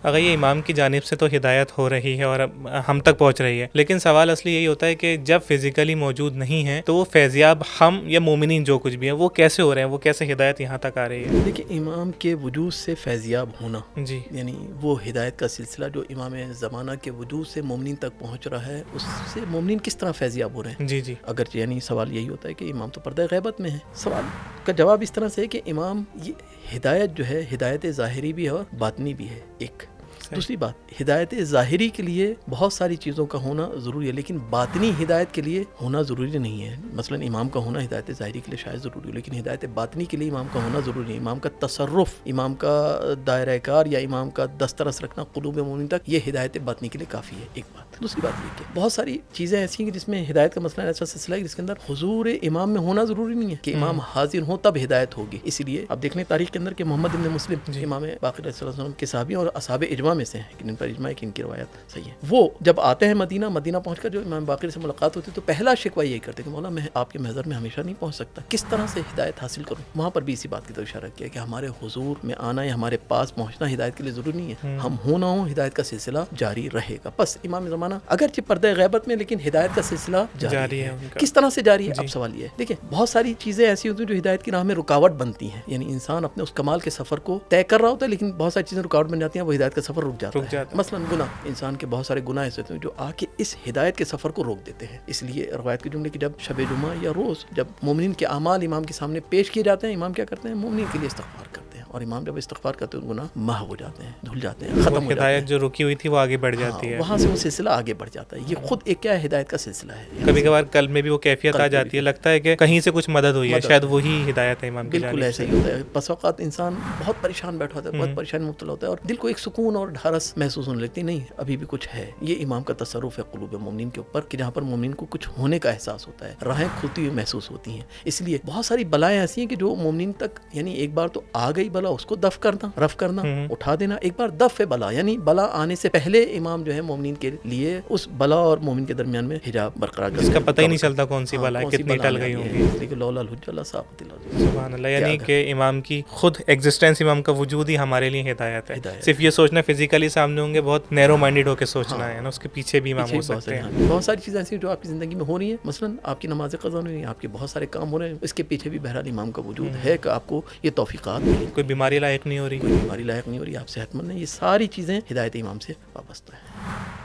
اگر یہ امام کی جانب سے تو ہدایت ہو رہی ہے اور ہم تک پہنچ رہی ہے، لیکن سوال اصلی یہی ہوتا ہے کہ جب فزیکلی موجود نہیں ہیں تو وہ فیضیاب ہم یا مومنین جو کچھ بھی ہیں وہ کیسے ہو رہے ہیں، وہ کیسے ہدایت یہاں تک آ رہی ہے؟ دیکھیں، امام کے وجود سے فیضیاب ہونا، جی یعنی وہ ہدایت کا سلسلہ جو امام زمانہ کے وجود سے مومنین تک پہنچ رہا ہے، اس سے مومنین کس طرح فیضیاب ہو رہے ہیں؟ جی جی اگر یعنی سوال یہی ہوتا ہے کہ امام تو پردہ غیبت میں ہے، سوال کا جواب اس طرح سے ہے کہ امام یہ ہدایت جو ہے، ہدایت ظاہری بھی ہے اور باطنی بھی ہے ایک۔ دوسری بات، ہدایت ظاہری کے لیے بہت ساری چیزوں کا ہونا ضروری ہے، لیکن باطنی ہدایت کے لیے ہونا ضروری نہیں ہے۔ مثلا امام کا ہونا ہدایت ظاہری کے لیے شاید ضروری ہو، لیکن ہدایت باطنی کے لیے امام کا ہونا ضروری ہے۔ امام کا تصرف، امام کا دائرہ کار یا امام کا دسترس رکھنا قلوب مومنین تک، یہ ہدایت باطنی کے لیے کافی ہے، ایک بات۔ دوسری بات یہ کہ بہت ساری چیزیں ایسی ہیں جس میں ہدایت کا مسئلہ ایسا سلسلہ ہے جس کے اندر حضور امام میں ہونا ضروری نہیں ہے کہ امام حاضر ہوں تب ہدایت ہوگی۔ اسی لیے اب دیکھ لیں تاریخ کے اندر کہ محمد بن مسلم امام باقر علیہ السلام کے صحابی اور اصحاب اجماع میں سے ہیں، ان پر اجماع ہے کہ ان کی روایت صحیح ہے۔ وہ جب آتے ہیں مدینہ پہنچ کر جو امام باقر سے ملاقات ہوتی ہے تو پہلا شکوہ یہی کرتے کہ مولا میں آپ کے محضر میں ہمیشہ نہیں پہنچ سکتا، کس طرح سے ہدایت حاصل کروں؟ وہاں پر بھی اسی بات کی طرف اشارہ کیا کہ ہمارے حضور میں آنا یا ہمارے پاس پہنچنا ہدایت کے لیے ضروری نہیں ہے، ہم ہوں نہ ہوں ہدایت کا سلسلہ جاری رہے گا۔ بس امام زمانہ اگرچہ پردہ غیبت میں، لیکن ہدایت کا سلسلہ جاری ہے۔ کس طرح سے جاری ہے؟ اب سوال یہ ہے، دیکھیں بہت ساری چیزیں ایسی ہوتی ہیں جو ہدایت کی راہ میں رکاوٹ بنتی ہیں، یعنی انسان اپنے اس کمال کے سفر کو طے کر رہا ہوتا ہے لیکن بہت ساری چیزیں رکاوٹ بن جاتی ہیں، وہ ہدایت کا سفر رک جاتا ہے۔ مثلا گناہ، انسان کے بہت سارے گناہ ایسے ہوتے ہیں جو آ کے اس ہدایت کے سفر کو روک دیتے ہیں۔ اس لیے روایت کے جملے کہ جب شب جمعہ یا روز جب مومنین کے اعمال امام کے سامنے پیش کیے جاتے ہیں، امام کیا کرتے ہیں؟ مومنین کے لیے استغفار کرتے ہیں، اور امام جب استغفار کرتے ہیں گناہ محو ہو جاتے ہیں، دھل جاتے ہیں، ختم ہو جاتے ہیں۔ ہدایت جو رکی ہوئی تھی وہ آگے بڑھ جاتی ہے، وہاں سے وہ سلسلہ آگے بڑھ جاتا ہے۔ یہ خود ایک کیا ہے؟ ہدایت کا سلسلہ ہے۔ کبھی کبھار قلب میں بھی وہ کیفیت آ جاتی ہے، لگتا ہے کہ کہیں سے کچھ مدد ہوئی ہے، شاید وہی ہدایت ہے امام کی جانب سے۔ بالکل ایسا ہی ہوتا ہے۔ بس اوقات انسان بہت پریشان بیٹھا ہوتا ہے، بہت پریشانی میں مبتلا ہوتا ہے، اور دل کو ایک سکون اور ڈھارس محسوس ہونے لگتی ہے، نہیں ابھی بھی کچھ ہے۔ یہ امام کا تصرف ہے قلوب مومنین کے اوپر کہ جہاں پر مومنین کو کچھ ہونے کا احساس ہوتا ہے، راہیں کھلتی ہوئی محسوس ہوتی ہیں۔ اس لیے بہت ساری بلائیں ایسی ہیں کہ جو مومنین تک، یعنی ایک بار تو آ گئی بلا، اس کو دفع کرنا، رفع کرنا، اٹھا دینا۔ ایک بار دفع بلا، یعنی بلا آنے سے پہلے امام جو ہے مومنین کے لیے اس بلا اور مومن کے درمیان میں حجاب برقرار کرنا، جس کا پتہ ہی نہیں چلتا کون سی بلا ہے، کتنی ٹل گئی ہوں گی۔ لیکن لولا الحجہ لساقط الارض۔ سبحان اللہ، یعنی کہ امام کی خود ایگزسٹنس، امام کا وجود ہی ہمارے لیے ہدایت ہے۔ صرف یہ سوچنا فزیکلی سامنے ہوں گے، بہت نیرو مائنڈیڈ ہو کے سوچنا ہے نا، اس کے پیچھے بھی امام ہو سکتے ہیں۔ بہت ساری چیزیں ایسی ہیں جو آپ کی زندگی میں ہو رہی ہیں، مثلا آپ کی نماز قضا ہوئی، آپ کے بہت سارے کام ہو رہے ہیں، اس کے پیچھے بھی بہرحال امام کا وجود ہے کہ آپ کو یہ توفیقات ملیں۔ کوئی بیماری لاحق نہیں ہو رہی، کوئی بیماری لاحق نہیں ہو رہی، آپ صحت مند ہیں، یہ ساری چیزیں ہدایت امام سے وابستہ ہیں۔